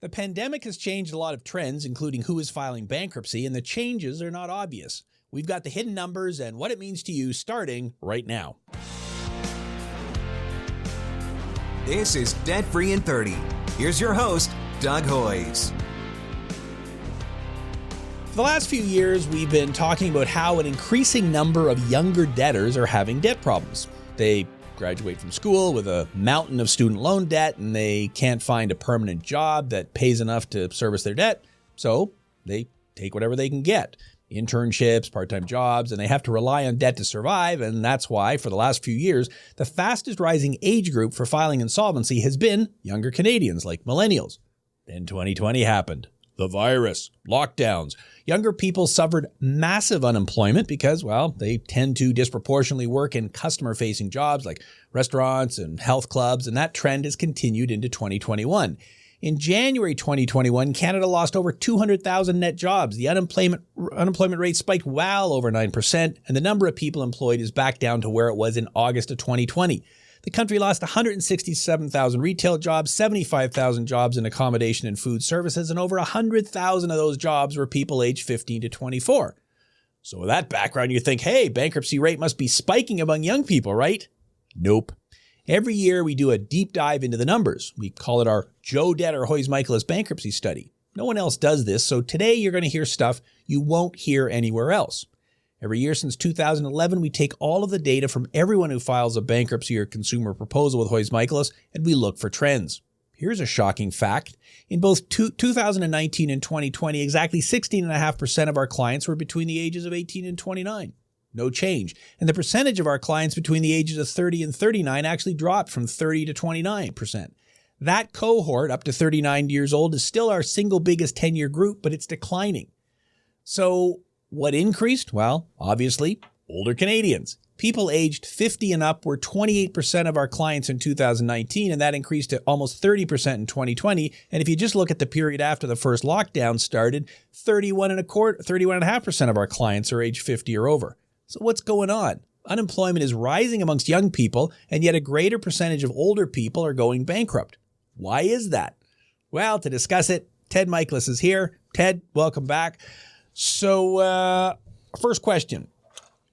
The pandemic has changed a lot of trends, including who is filing bankruptcy, and the changes are not obvious. We've got the hidden numbers and what it means to you starting right now. This is Debt Free in 30. Here's your host, Doug Hoyes. For the last few years, we've been talking about how an increasing number of younger debtors are having debt problems. They graduate from school with a mountain of student loan debt, and they can't find a permanent job that pays enough to service their debt, so they take whatever they can get. Internships, part-time jobs, and they have to rely on debt to survive, and that's why, for the last few years, the fastest rising age group for filing insolvency has been younger Canadians, like millennials. Then 2020 happened. The virus, lockdowns. Younger people suffered massive unemployment because, well, they tend to disproportionately work in customer-facing jobs like restaurants and health clubs, and that trend has continued into 2021. In January 2021, Canada lost over 200,000 net jobs. The unemployment rate spiked well over 9%, and the number of people employed is back down to where it was in August of 2020. The country lost 167,000 retail jobs, 75,000 jobs in accommodation and food services, and over 100,000 of those jobs were people aged 15 to 24. So with that background, you think, hey, bankruptcy rate must be spiking among young people, right? Nope. Every year we do a deep dive into the numbers. We call it our Joe Debtor Hoyes Michalos Bankruptcy Study. No one else does this, so today you're going to hear stuff you won't hear anywhere else. Every year since 2011, we take all of the data from everyone who files a bankruptcy or consumer proposal with Hoyes Michalos, and we look for trends. Here's a shocking fact. In both 2019 and 2020, exactly 16.5% of our clients were between the ages of 18 and 29. No change. And the percentage of our clients between the ages of 30 and 39 actually dropped from 30 to 29%. That cohort, up to 39 years old, is still our single biggest 10-year group, but it's declining. So what increased? Well, obviously, older Canadians. People aged 50 and up were 28% of our clients in 2019, and that increased to almost 30% in 2020. And if you just look at the period after the first lockdown started, 31.5% of our clients are age 50 or over. So what's going on? Unemployment is rising amongst young people, and yet a greater percentage of older people are going bankrupt. Why is that? Well, to discuss it, Ted Michalos is here. Ted, welcome back. So, first question.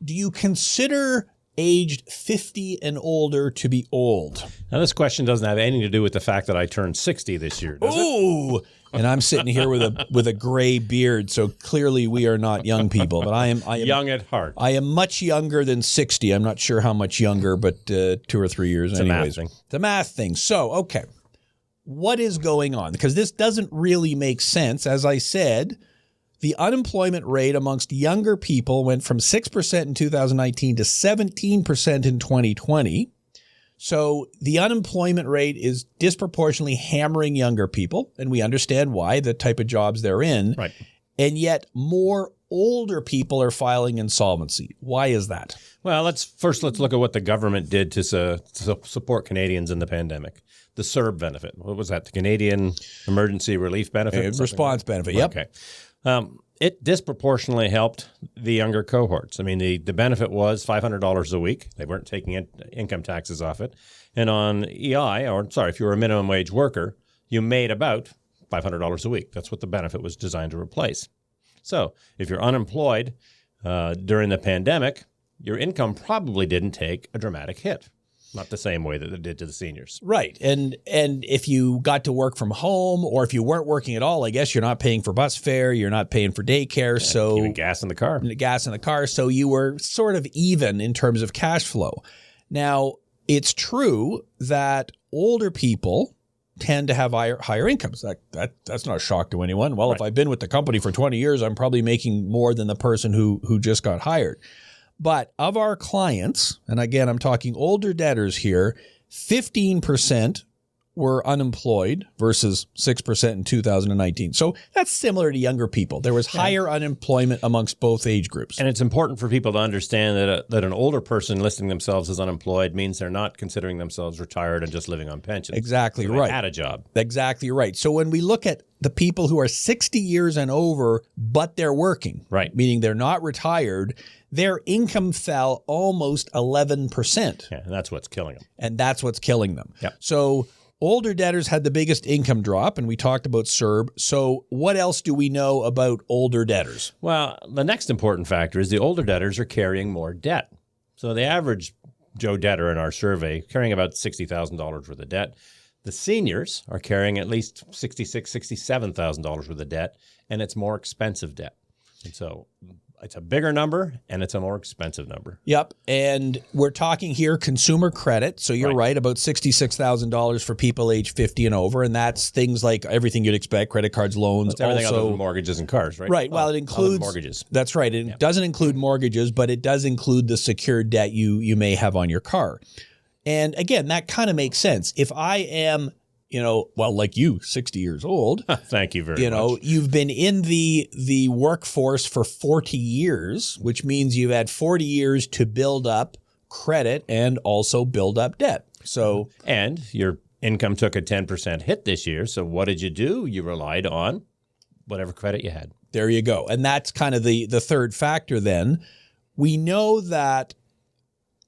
Do you consider aged 50 and older to be old? Now, this question doesn't have anything to do with the fact that I turned 60 this year, does it? Ooh! And I'm sitting here with a gray beard, so clearly we are not young people. But I am young at heart. I am much younger than 60. I'm not sure how much younger, but 2 or 3 years it's anyways. A math thing. It's a math thing. So, okay. What is going on? Because this doesn't really make sense. As I said, the unemployment rate amongst younger people went from 6% in 2019 to 17% in 2020. So the unemployment rate is disproportionately hammering younger people, and we understand why, the type of jobs they're in. Right. And yet more older people are filing insolvency. Why is that? Well, let's look at what the government did to support Canadians in the pandemic. The CERB benefit. What was that? The Canadian Emergency Relief Benefit? Response benefit, yep. Okay. It disproportionately helped the younger cohorts. I mean, the benefit was $500 a week. They weren't taking income taxes off it. And on if you were a minimum wage worker, you made about $500 a week. That's what the benefit was designed to replace. So if you're unemployed during the pandemic, your income probably didn't take a dramatic hit. Not the same way that it did to the seniors. Right. And if you got to work from home, or if you weren't working at all, I guess you're not paying for bus fare, you're not paying for daycare. So even gas in the car. So you were sort of even in terms of cash flow. Now, it's true that older people tend to have higher incomes. That's not a shock to anyone. Well, right. If I've been with the company for 20 years, I'm probably making more than the person who just got hired. But of our clients, and again, I'm talking older debtors here, 15% were unemployed versus 6% in 2019. So that's similar to younger people. There was higher unemployment amongst both age groups. And it's important for people to understand that an older person listing themselves as unemployed means they're not considering themselves retired and just living on pensions. Exactly right. They had a job. Exactly right. So when we look at the people who are 60 years and over, but they're working, right, meaning they're not retired, their income fell almost 11%. Yeah, and that's what's killing them. And that's what's killing them. Yep. So Older debtors had the biggest income drop, and we talked about CERB. So what else do we know about older debtors? Well, the next important factor is the older debtors are carrying more debt. So the average Joe debtor in our survey carrying about $60,000 worth of debt. The seniors are carrying at least $66,000, $67,000 worth of debt, and it's more expensive debt. And so it's a bigger number, and it's a more expensive number. Yep. And we're talking here consumer credit. So you're right, about $66,000 for people age 50 and over. And that's things like everything you'd expect, credit cards, loans. That's everything other than mortgages and cars, right? Right. Well, it includes mortgages. That's right. It doesn't include mortgages, but it does include the secured debt you may have on your car. And again, that kind of makes sense. If I am, like you, 60 years old. Thank you very much. You've been in the workforce for 40 years, which means you've had 40 years to build up credit and also build up debt. So, and your income took a 10% hit this year. So what did you do? You relied on whatever credit you had. There you go. And that's kind of the third factor then. We know that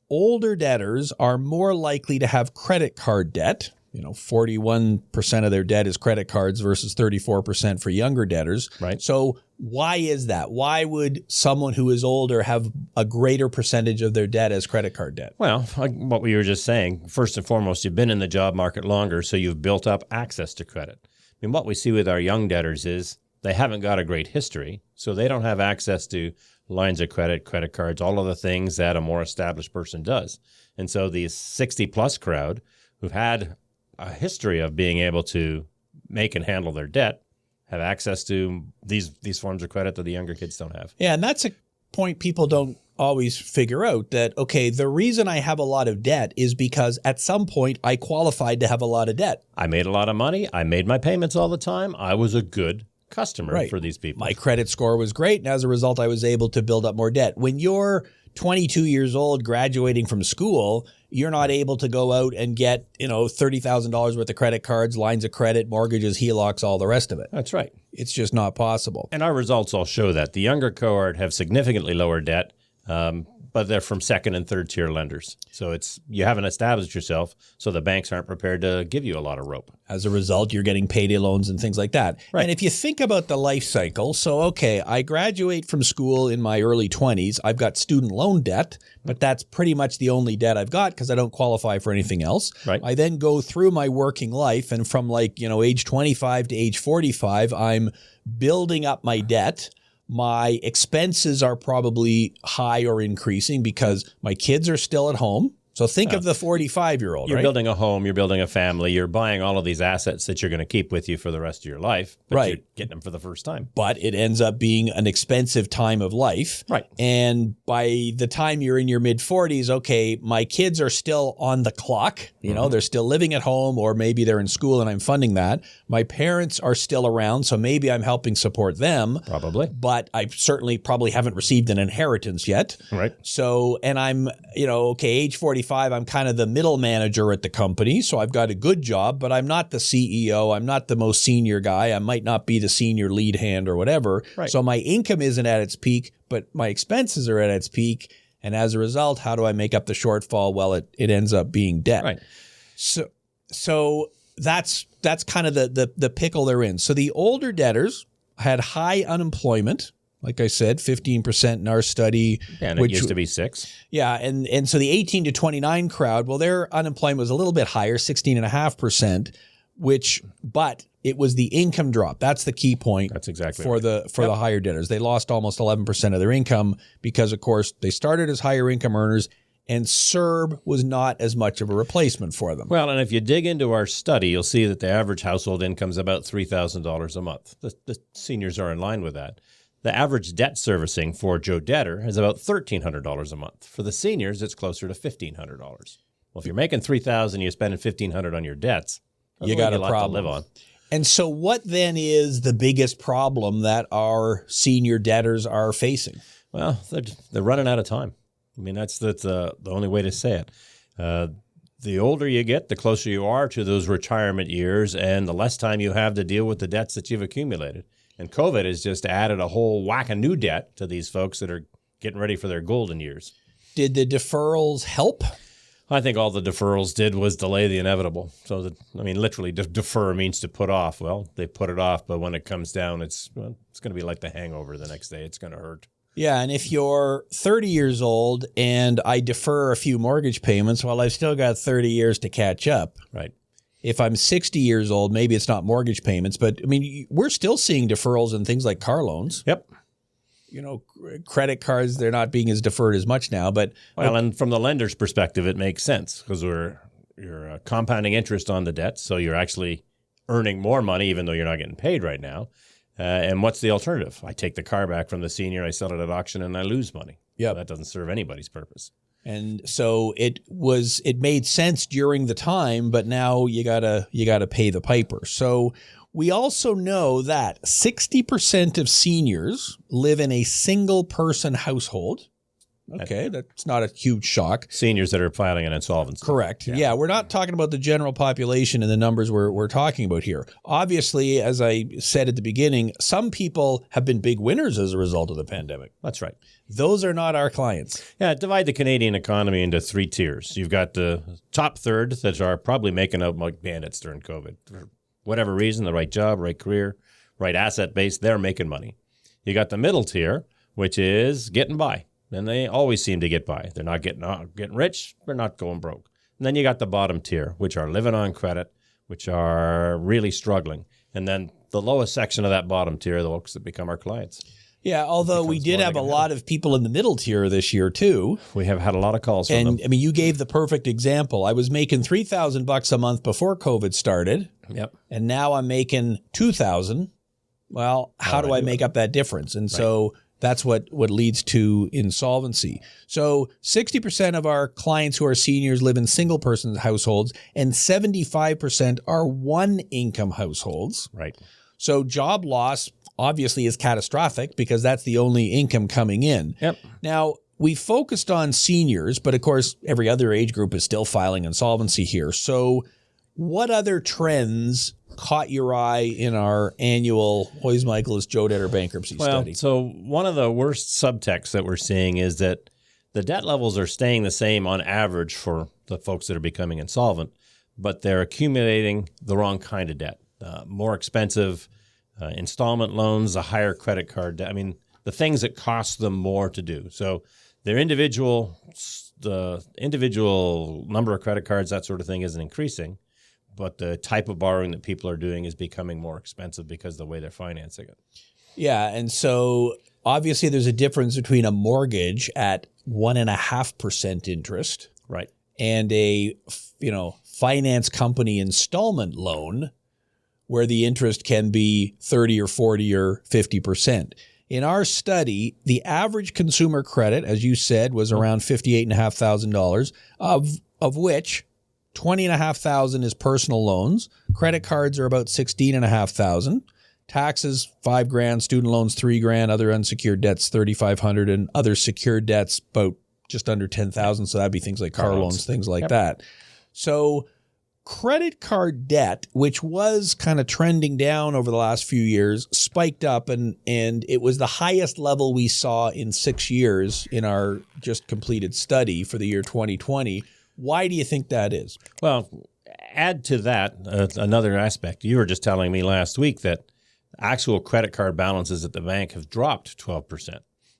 older debtors are more likely to have credit card debt. 41% of their debt is credit cards versus 34% for younger debtors. Right. So why is that? Why would someone who is older have a greater percentage of their debt as credit card debt? Well, like what we were just saying, first and foremost, you've been in the job market longer, so you've built up access to credit. I mean, what we see with our young debtors is they haven't got a great history, so they don't have access to lines of credit, credit cards, all of the things that a more established person does. And so the 60-plus crowd who've had a history of being able to make and handle their debt have access to these forms of credit that the younger kids don't have. Yeah, and that's a point people don't always figure out, that, okay, the reason I have a lot of debt is because at some point I qualified to have a lot of debt. I made a lot of money. I made my payments all the time. I was a good customer for these people. My credit score was great, and as a result, I was able to build up more debt. When you're 22 years old graduating from school, you're not able to go out and get, $30,000 worth of credit cards, lines of credit, mortgages, HELOCs, all the rest of it. That's right. It's just not possible. And our results all show that. The younger cohort have significantly lower debt, but they're from second and third tier lenders. So you haven't established yourself, so the banks aren't prepared to give you a lot of rope. As a result, you're getting payday loans and things like that. Right. And if you think about the life cycle, so, okay, I graduate from school in my early 20s. I've got student loan debt, but that's pretty much the only debt I've got because I don't qualify for anything else. Right. I then go through my working life, and from age 25 to age 45, I'm building up my debt. My expenses are probably high or increasing because my kids are still at home. So think of the 45-year-old, You're building a home, you're building a family, you're buying all of these assets that you're going to keep with you for the rest of your life, but you're getting them for the first time. But it ends up being an expensive time of life. Right. And by the time you're in your mid-40s, okay, my kids are still on the clock. They're still living at home, or maybe they're in school and I'm funding that. My parents are still around, so maybe I'm helping support them. Probably. But I certainly probably haven't received an inheritance yet. Right. So, and I'm, age 45, I'm kind of the middle manager at the company. So I've got a good job, but I'm not the CEO. I'm not the most senior guy. I might not be the senior lead hand or whatever. Right. So my income isn't at its peak, but my expenses are at its peak. And as a result, how do I make up the shortfall? Well, it ends up being debt. Right. So that's kind of the pickle they're in. So the older debtors had high unemployment. Like I said, 15% in our study. And it used to be 6. Yeah. And so the 18 to 29 crowd, well, their unemployment was a little bit higher, 16.5%, but it was the income drop. That's the key point. That's exactly for right. the higher debtors. They lost almost 11% of their income because, of course, they started as higher income earners, and CERB was not as much of a replacement for them. Well, and if you dig into our study, you'll see that the average household income is about $3,000 a month. The seniors are in line with that. The average debt servicing for Joe Debtor is about $1,300 a month. For the seniors, it's closer to $1,500. Well, if you're making $3,000, you're spending $1,500 on your debts, you got a problem to live on. And so what then is the biggest problem that our senior debtors are facing? Well, they're running out of time. I mean, that's the only way to say it. The older you get, the closer you are to those retirement years, and the less time you have to deal with the debts that you've accumulated. And COVID has just added a whole whack of new debt to these folks that are getting ready for their golden years. Did the deferrals help? I think all the deferrals did was delay the inevitable. So, literally defer means to put off. Well, they put it off, but when it comes down, it's going to be like the hangover the next day. It's going to hurt. Yeah, and if you're 30 years old and I defer a few mortgage payments, well, I've still got 30 years to catch up. Right. If I'm 60 years old, maybe it's not mortgage payments, but we're still seeing deferrals in things like car loans. Yep. Credit cards, they're not being as deferred as much now, but and from the lender's perspective, it makes sense because you're compounding interest on the debt, so you're actually earning more money even though you're not getting paid right now. And what's the alternative? I take the car back from the senior, I sell it at auction, and I lose money. Yeah, that doesn't serve anybody's purpose. And so it made sense during the time, but now you gotta pay the piper. So we also know that 60% of seniors live in a single person household. Okay, that's not a huge shock. Seniors that are filing an insolvency. Correct. Yeah, we're not talking about the general population and the numbers we're talking about here. Obviously, as I said at the beginning, some people have been big winners as a result of the pandemic. That's right. Those are not our clients. Yeah, divide the Canadian economy into 3 tiers. You've got the top third that are probably making out like bandits during COVID. For whatever reason, the right job, right career, right asset base, they're making money. You got the middle tier, which is getting by. And they always seem to get by. They're not getting rich. They're not going broke. And then you got the bottom tier, which are living on credit, which are really struggling. And then the lowest section of that bottom tier are the folks that become our clients. Yeah, although we did have a lot of people in the middle tier this year too. We have had a lot of calls from them. You gave the perfect example. I was making $3,000 a month before COVID started. Yep. And now I'm making $2,000. Well, how do I make up that difference? And so that's what leads to insolvency. So 60% of our clients who are seniors live in single-person households, and 75% are one-income households. Right. So job loss obviously is catastrophic because that's the only income coming in. Yep. Now, we focused on seniors, but of course, every other age group is still filing insolvency here. So what other trends caught your eye in our annual Hoyes Michalos Debtor Bankruptcy Study? So one of the worst subtexts that we're seeing is that the debt levels are staying the same on average for the folks that are becoming insolvent, but they're accumulating the wrong kind of debt, more expensive installment loans, a higher credit card debt. The things that cost them more to do. So the individual number of credit cards, that sort of thing isn't increasing. But the type of borrowing that people are doing is becoming more expensive because of the way they're financing it. Yeah, and so obviously there's a difference between a mortgage at 1.5% interest, right, and a finance company installment loan where the interest can be 30 or 40 or 50%. In our study, the average consumer credit, as you said, was around $58,500, of which $20,500 is personal loans. Credit cards are about $16,500. Taxes, $5,000. Student loans, $3,000. Other unsecured debts, $3,500, and other secured debts about just under $10,000. So that'd be things like car loans, things like that. So credit card debt, which was kind of trending down over the last few years, spiked up, and it was the highest level we saw in 6 years in our just completed study for the year 2020. Why do you think that is? Well, add to that another aspect. You were just telling me last week that actual credit card balances at the bank have dropped 12%,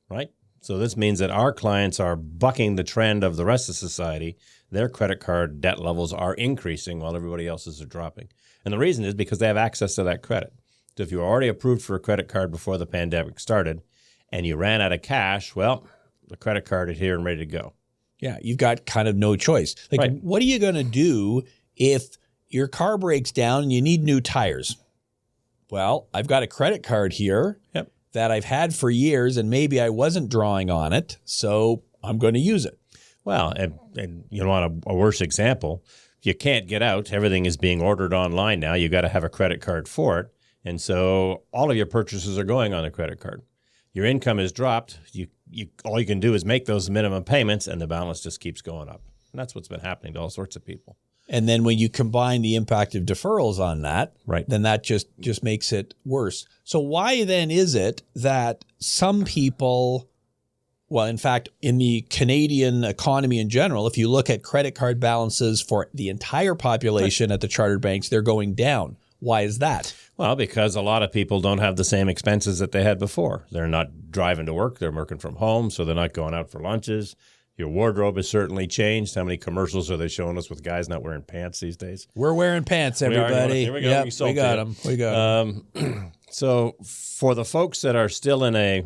right? So this means that our clients are bucking the trend of the rest of society. Their credit card debt levels are increasing while everybody else's are dropping. And the reason is because they have access to that credit. So if you were already approved for a credit card before the pandemic started and you ran out of cash, well, the credit card is here and ready to go. Yeah, you've got kind of no choice. What are you going to do if your car breaks down and you need new tires? Well, I've got a credit card here that I've had for years, and maybe I wasn't drawing on it, so I'm going to use it. Well, and you want a worse example, you can't get out. Everything is being ordered online now. You've got to have a credit card for it. And so all of your purchases are going on a credit card. Your income is dropped. All you can do is make those minimum payments, and the balance just keeps going up. And that's what's been happening to all sorts of people. And then when you combine the impact of deferrals on that, then that just makes it worse. So why then is it that some people Well, in fact, in the Canadian economy in general, if you look at credit card balances for the entire population at the chartered banks, they're going down. Why is that? Well, because a lot of people don't have the same expenses that they had before. They're not driving to work. They're working from home, so they're not going out for lunches. Your wardrobe has certainly changed. How many commercials are they showing us with guys not wearing pants these days? We're wearing pants, everybody. Here we go. Yep, we got them. We got them. So for the folks that are still in a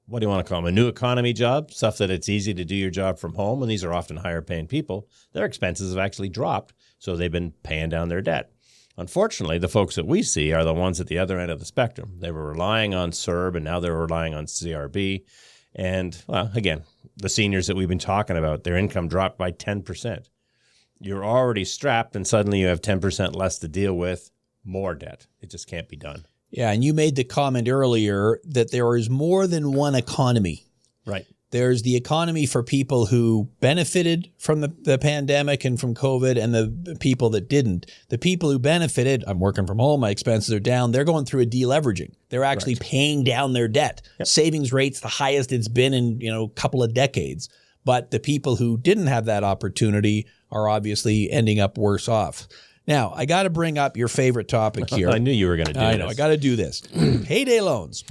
what do you want to call them? A new economy job, stuff that it's easy to do your job from home, and these are often higher paying people, their expenses have actually dropped, so they've been paying down their debt. Unfortunately, the folks that we see are the ones at the other end of the spectrum. They were relying on CERB, and now they're relying on CRB. And, well, again, the seniors that we've been talking about, their income dropped by 10%. You're already strapped, and suddenly you have 10% less to deal with, more debt. It just can't be done. Yeah, and you made the comment earlier that there is more than one economy. Right. There's the economy for people who benefited from the pandemic and from COVID, and the people that didn't. The people who benefited, I'm working from home, my expenses are down, they're going through a deleveraging. They're actually paying down their debt. Yep. Savings rate's the highest it's been in a couple of decades. But the people who didn't have that opportunity are obviously ending up worse off. Now, I got to bring up your favorite topic here. I knew you were going to do this. I know, I got to do this. Payday loans,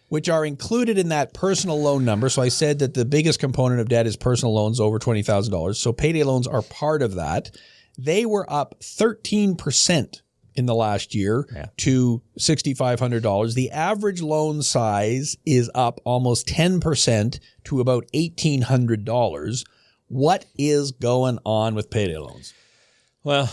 which are included in that personal loan number. So I said that the biggest component of debt is personal loans over $20,000. So payday loans are part of that. They were up 13% in the last year to $6,500. The average loan size is up almost 10% to about $1,800. What is going on with payday loans? Well,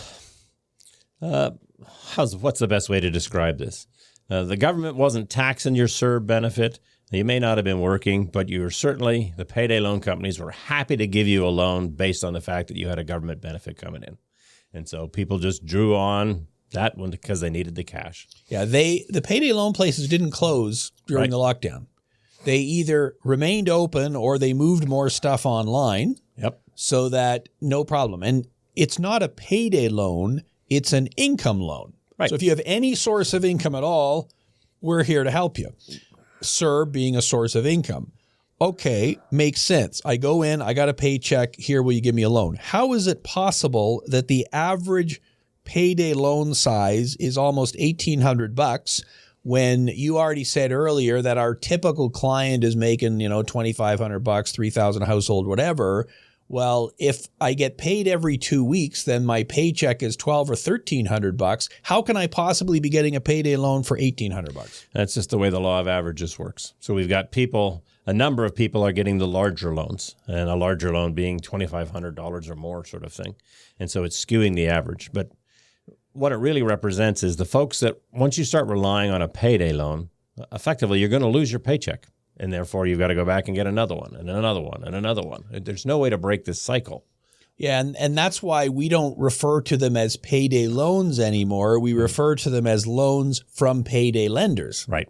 what's the best way to describe this? The government wasn't taxing your CERB benefit. You may not have been working, but you were certainly, the payday loan companies were happy to give you a loan based on the fact that you had a government benefit coming in. And so people just drew on that one because they needed the cash. Yeah, the payday loan places didn't close during the lockdown. They either remained open or they moved more stuff online. Yep. So that no problem. And it's not a payday loan. It's an income loan. Right. So if you have any source of income at all, we're here to help you. CERB being a source of income. Okay, makes sense. I go in, I got a paycheck. Here, will you give me a loan? How is it possible that the average payday loan size is almost $1,800 when you already said earlier that our typical client is making, $2,500, $3,000 a household, whatever? Well, if I get paid every 2 weeks, then my paycheck is $1,200 or $1,300. How can I possibly be getting a payday loan for $1,800? That's just the way the law of averages works. So we've got a number of people are getting the larger loans, and a larger loan being $2,500 or more sort of thing. And so it's skewing the average. But what it really represents is the folks that once you start relying on a payday loan, effectively you're going to lose your paycheck. And therefore, you've got to go back and get another one and another one and another one. There's no way to break this cycle. Yeah, and that's why we don't refer to them as payday loans anymore. We refer to them as loans from payday lenders. Right.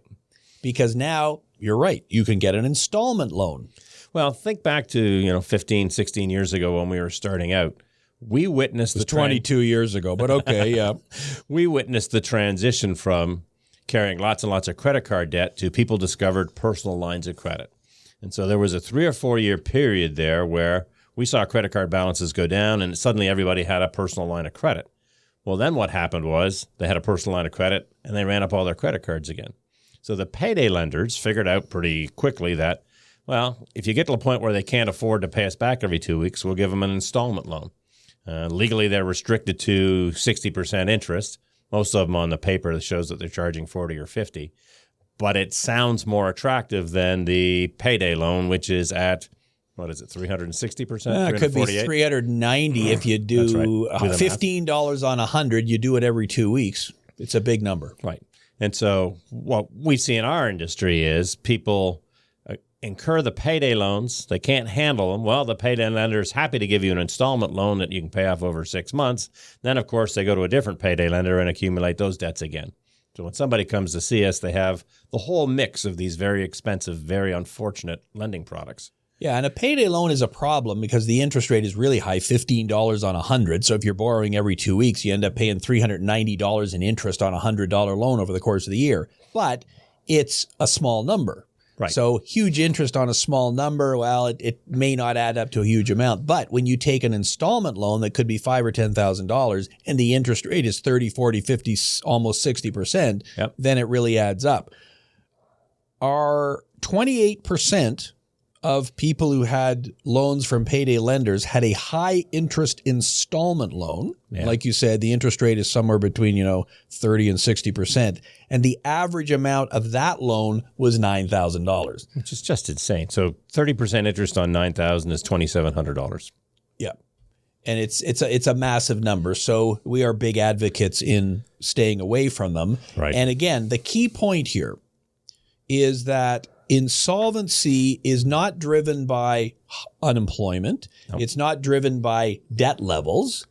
Because now, you're right, you can get an installment loan. Well, think back to 15, 16 years ago when we were starting out. We witnessed the 22 years ago, but okay, yeah. We witnessed the transition from carrying lots and lots of credit card debt to people discovered personal lines of credit. And so there was a 3 or 4 year period there where we saw credit card balances go down and suddenly everybody had a personal line of credit. Well, then what happened was they had a personal line of credit and they ran up all their credit cards again. So the payday lenders figured out pretty quickly that, well, if you get to the point where they can't afford to pay us back every 2 weeks, we'll give them an installment loan. Legally, they're restricted to 60% interest. Most of them on the paper that shows that they're charging 40 or 50. But it sounds more attractive than the payday loan, which is at, what is it, 360%? It could be 390 if you do $15 on 100. You do it every 2 weeks. It's a big number. Right. And so what we see in our industry is people incur the payday loans. They can't handle them. Well, the payday lender is happy to give you an installment loan that you can pay off over 6 months. Then, of course, they go to a different payday lender and accumulate those debts again. So when somebody comes to see us, they have the whole mix of these very expensive, very unfortunate lending products. Yeah, and a payday loan is a problem because the interest rate is really high, $15 on 100. So if you're borrowing every 2 weeks, you end up paying $390 in interest on a $100 loan over the course of the year. But it's a small number. Right. So huge interest on a small number, well, it may not add up to a huge amount. But when you take an installment loan that could be $5,000 or $10,000 and the interest rate is 30, 40, 50, almost 60%, Yep. then it really adds up. Our 28% of people who had loans from payday lenders had a high interest installment loan. Yeah. Like you said, the interest rate is somewhere between, 30 and 60%. And the average amount of that loan was $9,000. Which is just insane. So 30% interest on $9,000 is $2,700. Yeah. And it's a massive number. So we are big advocates in staying away from them. Right. And again, the key point here is that insolvency is not driven by unemployment. Nope. It's not driven by debt levels.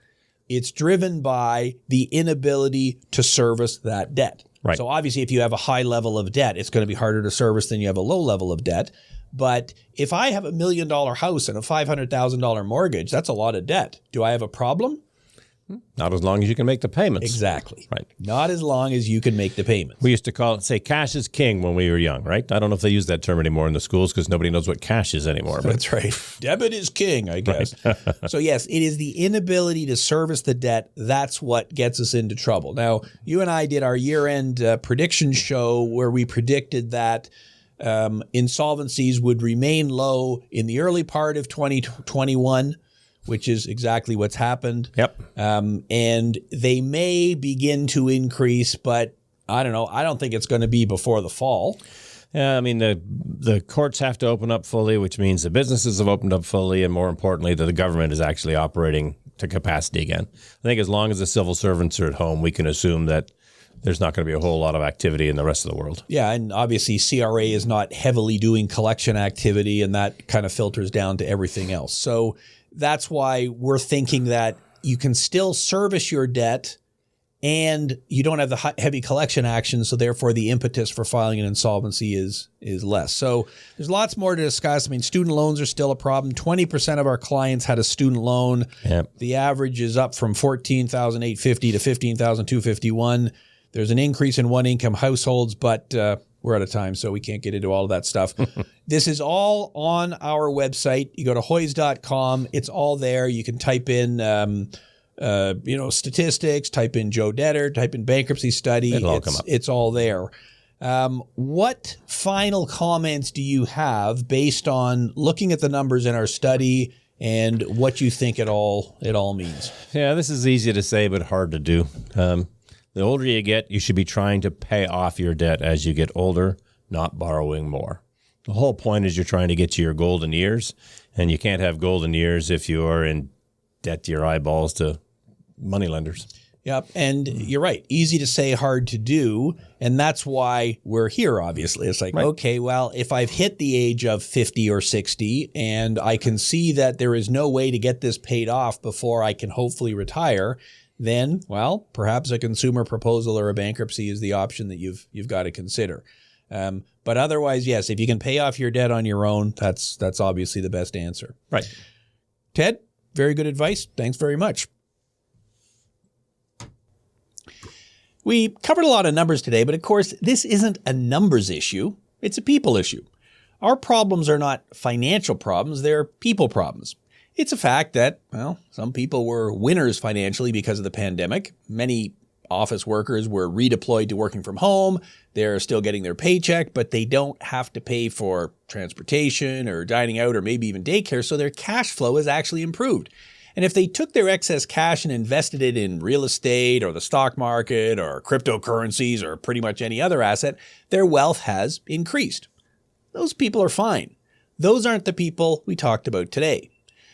It's driven by the inability to service that debt. Right. So obviously, if you have a high level of debt, it's going to be harder to service than you have a low level of debt. But if I have $1 million house and a $500,000 mortgage, that's a lot of debt. Do I have a problem? Not as long as you can make the payments. Exactly. Right. Not as long as you can make the payments. We used to say cash is king when we were young, right? I don't know if they use that term anymore in the schools because nobody knows what cash is anymore. But That's right. Debit is king, I guess. So yes, it is the inability to service the debt. That's what gets us into trouble. Now, you and I did our year-end prediction show where we predicted that insolvencies would remain low in the early part of 2021, which is exactly what's happened. Yep. And they may begin to increase, but I don't know. I don't think it's going to be before the fall. Yeah, I mean, the courts have to open up fully, which means the businesses have opened up fully, and more importantly, that the government is actually operating to capacity again. I think as long as the civil servants are at home, we can assume that there's not going to be a whole lot of activity in the rest of the world. Yeah, and obviously CRA is not heavily doing collection activity, and that kind of filters down to everything else. So that's why we're thinking that you can still service your debt and you don't have the heavy collection action, so therefore the impetus for filing an insolvency is less. So there's lots more to discuss. I mean, student loans are still a problem. 20% of our clients had a student loan. Yep. The average is up from $14,850 to $15,251. There's an increase in one-income households, but we're out of time, so we can't get into all of that stuff. This is all on our website. You go to hoyes.com. It's all there. You can type in statistics, type in Joe Debtor, type in Bankruptcy Study. It'll all come up. It's all there. What final comments do you have based on looking at the numbers in our study and what you think it all means? Yeah, this is easy to say, but hard to do. The older you get, you should be trying to pay off your debt as you get older, not borrowing more. The whole point is you're trying to get to your golden years, and you can't have golden years if you are in debt to your eyeballs to moneylenders. Yep. And you're right. Easy to say, hard to do. And that's why we're here, obviously. It's like, Right. okay, well, if I've hit the age of 50 or 60 and I can see that there is no way to get this paid off before I can hopefully retire, then, well, perhaps a consumer proposal or a bankruptcy is the option that you've got to consider. But otherwise, yes, if you can pay off your debt on your own, that's obviously the best answer. Right. Ted, very good advice. Thanks very much. We covered a lot of numbers today, but of course, this isn't a numbers issue. It's a people issue. Our problems are not financial problems. They're people problems. It's a fact that, well, some people were winners financially because of the pandemic. Many office workers were redeployed to working from home. They're still getting their paycheck, but they don't have to pay for transportation or dining out or maybe even daycare, so their cash flow has actually improved. And if they took their excess cash and invested it in real estate or the stock market or cryptocurrencies or pretty much any other asset, their wealth has increased. Those people are fine. Those aren't the people we talked about today.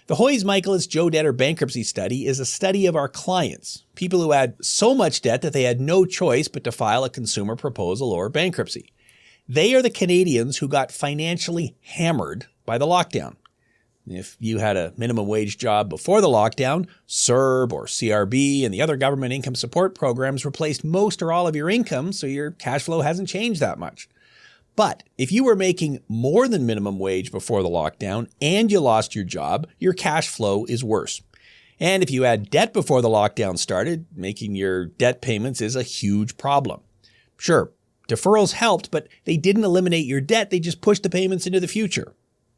The Hoyes Michalos Joe Debtor Bankruptcy Study is a study of our clients, people who had so much debt that they had no choice but to file a consumer proposal or bankruptcy. They are the Canadians who got financially hammered by the lockdown. If you had a minimum wage job before the lockdown, CERB or CRB and the other government income support programs replaced most or all of your income, so your cash flow hasn't changed that much. But if you were making more than minimum wage before the lockdown and you lost your job, your cash flow is worse. And if you had debt before the lockdown started, making your debt payments is a huge problem. Sure, Deferrals helped, but they didn't eliminate your debt. They just pushed the payments into the future.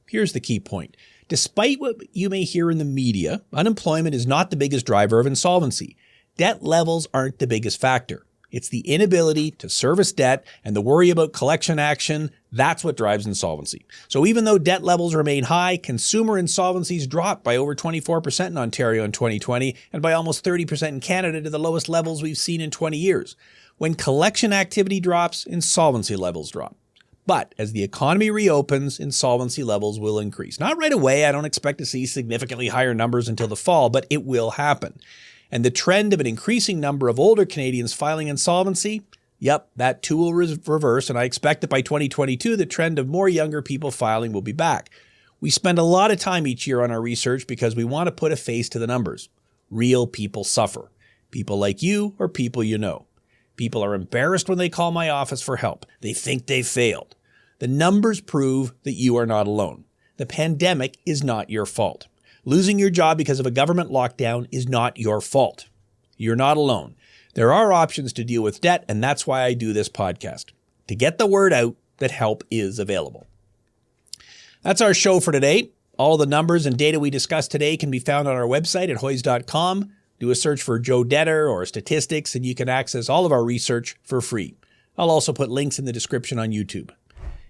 Here's the key point. Despite what you may hear in the media, unemployment is not the biggest driver of insolvency. Debt levels aren't the biggest factor. It's the inability to service debt and the worry about collection action. That's what drives insolvency. So even though debt levels remain high, consumer insolvencies dropped by over 24% in Ontario in 2020 and by almost 30% in Canada to the lowest levels we've seen in 20 years. When collection activity drops, insolvency levels drop. But as the economy reopens, insolvency levels will increase. Not right away. I don't expect to see significantly higher numbers until the fall, but it will happen. And the trend of an increasing number of older Canadians filing insolvency, yep, that too will reverse, and I expect that by 2022, the trend of more younger people filing will be back. We spend a lot of time each year on our research because we want to put a face to the numbers. Real people suffer. People like you or people you know. People are embarrassed when they call my office for help. They think they failed. The numbers prove that you are not alone. The pandemic is not your fault. Losing your job because of a government lockdown is not your fault. You're not alone. There are options to deal with debt, and that's why I do this podcast, to get the word out that help is available. That's our show for today. All the numbers and data we discussed today can be found on our website at hoyes.com. Do a search for Joe Debtor or statistics, and you can access all of our research for free. I'll also put links in the description on YouTube.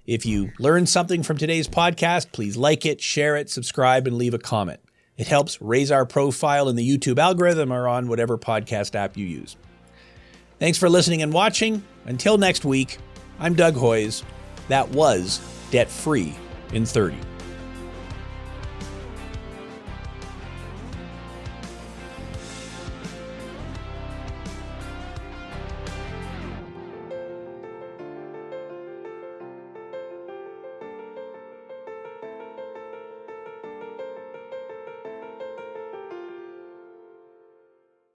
If you learned something from today's podcast, please like it, share it, subscribe, and leave a comment. It helps raise our profile in the YouTube algorithm or on whatever podcast app you use. Thanks for listening and watching. Until next week, I'm Doug Hoyes. That was Debt Free in 30.